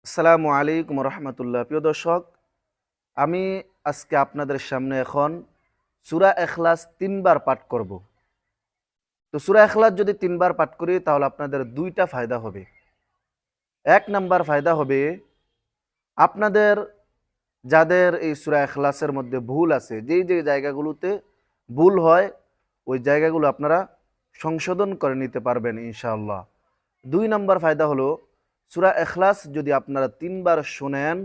আসসালামু আলাইকুম রহমতুল্লাহ। প্রিয় দর্শক, আমি আজকে আপনাদের সামনে এখন সূরা ইখলাস ৩ বার পাঠ করব। তো সূরা ইখলাস যদি ৩ বার পাঠ করি তাহলে আপনাদের দুইটা ফায়দা হবে। ১ নাম্বার ফায়দা হবে, আপনাদের যাদের এই সূরা ইখলাসের মধ্যে ভুল আছে, যেই যে জায়গাগুলোতে ভুল হয় ওই জায়গাগুলো আপনারা সংশোধন করে নিতে পারবেন ইনশাআল্লাহ। ২ নাম্বার ফায়দা হলো, সূরা ইখলাস যদি আপনারা ৩ বার শোনেন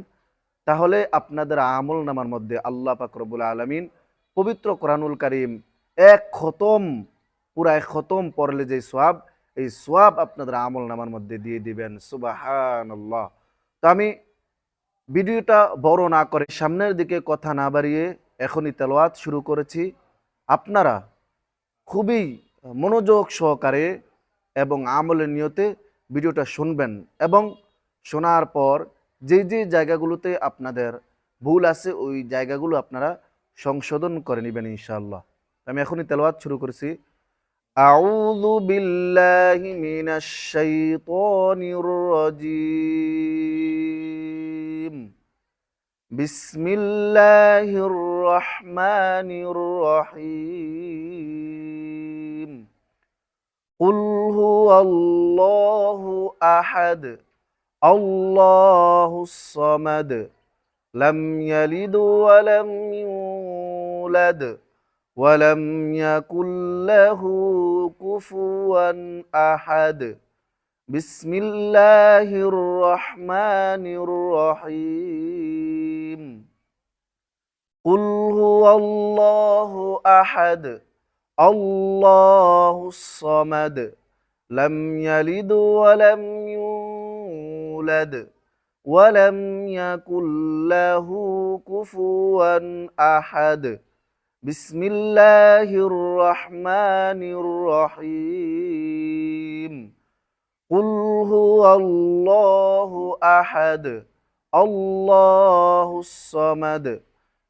তাহলে আপনাদের আমল নামার মধ্যে আল্লাহ পাক রব্বুল আলামিন পবিত্র কোরআনুল কারীম এক খতম, পুরা এক খতম পড়লে যে সওয়াব, এই সওয়াব আপনাদের আমল নামার মধ্যে দিয়ে দিবেন। সুবহানাল্লাহ। তো আমি ভিডিওটা বড় না করে সামনের দিকে কথা না বাড়িয়ে এখনই তেলাওয়াত শুরু করেছি। আপনারা খুবই মনোযোগ সহকারে এবং আমলের নিয়তে ভিডিওটা শুনবেন এবং শোনার পর যে যে জায়গাগুলোতে আপনাদের ভুল আছে ওই জায়গাগুলো আপনারা সংশোধন করে নেবেন ইনশাআল্লাহ। আমি এখনই তেলাওয়াত শুরু করছি। আউযু বিল্লাহি মিনাশ শাইতানির রাজীম। বিসমিল্লাহির রহমানির রহিম। কুল হুয়াল্লাহু আহাদ, আল্লাহুস সামাদ, লাম ইয়ালিদ ওয়া লাম ইউলাদ ওয়া লাম ইয়াকুল লাহু কুফুয়ান আহাদ। বিসমিল্লাহির রহমানির রহিম। কুল হুয়াল্লাহু আহাদ, আল্লাহুস সামাদ, লাম ইয়ালিদ ওয়া লাম ইউলাদ ওয়া লাম ইয়াকুল লাহু কুফুয়ান আহাদ। বিসমিল্লাহির রহমানির রহিম। কুল হুয়াল্লাহু আহাদ, আল্লাহুস সামাদ,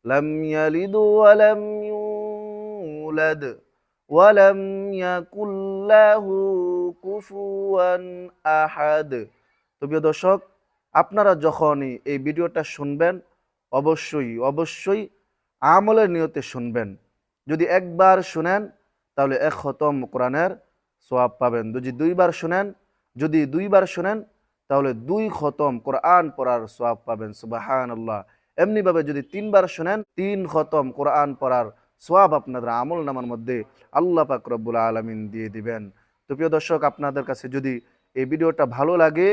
লাম ইয়ালিদ ওয়া লাম ইউলাদ ওয়া লাম ইয়াকুল লাহু কুফুয়ান আহাদ। তো প্রিয় দর্শক, আপনারা যখনই এই ভিডিওটা শুনবেন অবশ্যই আমলের নিয়তে শুনবেন। যদি একবার শুনেন তাহলে এক খতম কোরআনের সওয়াব পাবেন। যদি দুইবার শুনেন তাহলে ২ খতম কোরআন পড়ার সওয়াব পাবেন। সুবহানাল্লাহ। এমনিভাবে যদি ৩ বার শুনেন ৩ খতম কোরআন পড়ার সওয়াব আপনাদের আমল নামার মধ্যে আল্লাহ পাক রব্বুল আলামিন দিয়ে দিবেন। তো প্রিয় দর্শক, আপনাদের কাছে যদি এই ভিডিওটা ভালো লাগে,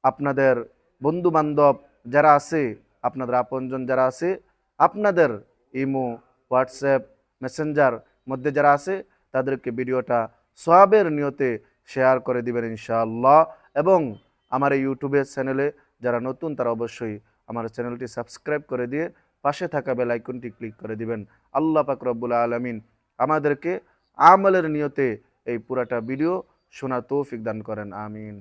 আপনাদের বন্ধু বান্ধব যারা আছে, আপনাদের আপনজন যারা আছে, আপনাদের ইমো, হোয়াটসঅ্যাপ, মেসেঞ্জার মধ্যে যারা আছে তাদেরকে ভিডিওটা সওয়াবের নিয়তে শেয়ার করে দিবেন ইনশাআল্লাহ। এবং আমার এই ইউটিউবের চ্যানেলে যারা নতুন তারা অবশ্যই আমার চ্যানেলটি সাবস্ক্রাইব করে দিয়ে পাশে থাকা বেল আইকনটি ক্লিক করে দিবেন। আল্লাহ পাক রব্বুল আলামিন আমাদেরকে আমলের নিয়তে এই পুরাটা ভিডিও শোনার তৌফিক দান করেন। আমিন।